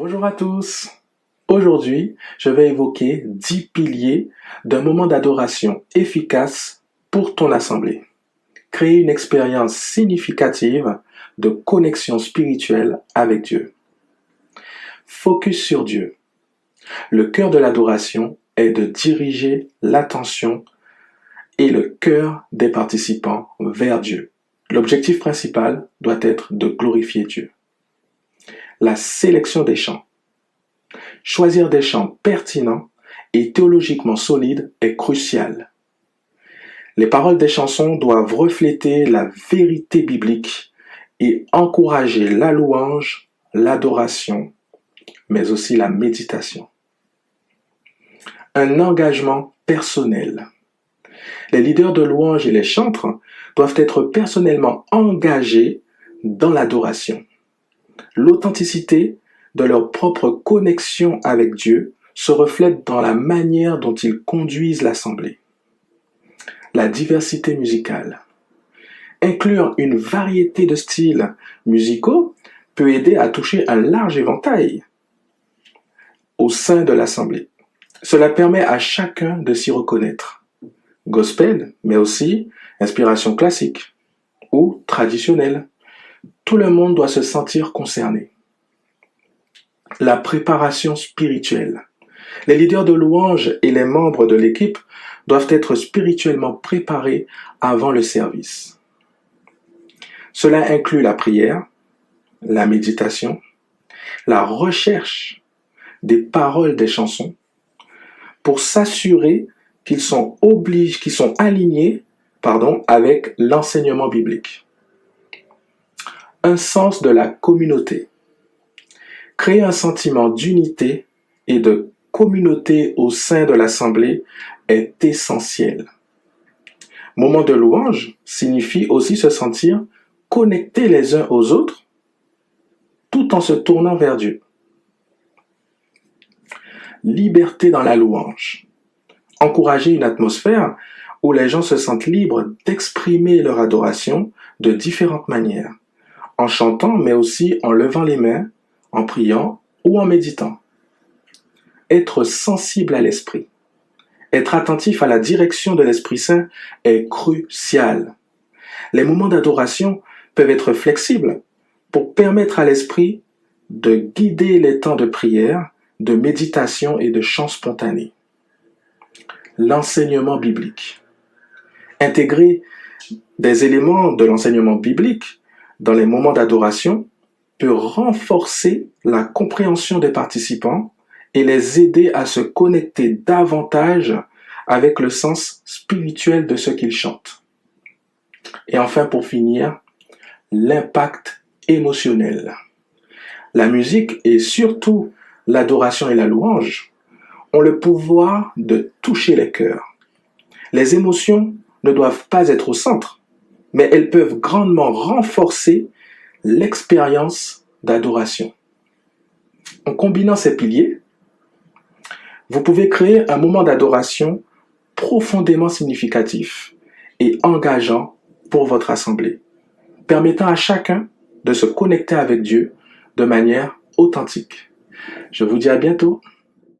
Bonjour à tous. Aujourd'hui, je vais évoquer 10 piliers d'un moment d'adoration efficace pour ton assemblée. Créer une expérience significative de connexion spirituelle avec Dieu. Focus sur Dieu. Le cœur de l'adoration est de diriger l'attention et le cœur des participants vers Dieu. L'objectif principal doit être de glorifier Dieu. La sélection des chants. Choisir des chants pertinents et théologiquement solides est crucial. Les paroles des chansons doivent refléter la vérité biblique et encourager la louange, l'adoration, mais aussi la méditation. Un engagement personnel. Les leaders de louange et les chantres doivent être personnellement engagés dans l'adoration. L'authenticité de leur propre connexion avec Dieu se reflète dans la manière dont ils conduisent l'assemblée. La diversité musicale. Inclure une variété de styles musicaux peut aider à toucher un large éventail au sein de l'assemblée. Cela permet à chacun de s'y reconnaître. Gospel, mais aussi inspiration classique ou traditionnelle. Tout le monde doit se sentir concerné. La préparation spirituelle. Les leaders de louange et les membres de l'équipe doivent être spirituellement préparés avant le service. Cela inclut la prière, la méditation, la recherche des paroles des chansons pour s'assurer qu'ils sont alignés avec l'enseignement biblique. Un sens de la communauté. Créer un sentiment d'unité et de communauté au sein de l'assemblée est essentiel. Moment de louange signifie aussi se sentir connectés les uns aux autres tout en se tournant vers Dieu. Liberté dans la louange. Encourager une atmosphère où les gens se sentent libres d'exprimer leur adoration de différentes manières, en chantant mais aussi en levant les mains, en priant ou en méditant. Être sensible à l'esprit. Être attentif à la direction de l'Esprit Saint est crucial. Les moments d'adoration peuvent être flexibles pour permettre à l'esprit de guider les temps de prière, de méditation et de chant spontané. L'enseignement biblique. Intégrer des éléments de l'enseignement biblique dans les moments d'adoration peut renforcer la compréhension des participants et les aider à se connecter davantage avec le sens spirituel de ce qu'ils chantent. Et enfin, pour finir, l'impact émotionnel. La musique et surtout l'adoration et la louange ont le pouvoir de toucher les cœurs. Les émotions ne doivent pas être au centre, mais elles peuvent grandement renforcer l'expérience d'adoration. En combinant ces piliers, vous pouvez créer un moment d'adoration profondément significatif et engageant pour votre assemblée, permettant à chacun de se connecter avec Dieu de manière authentique. Je vous dis à bientôt.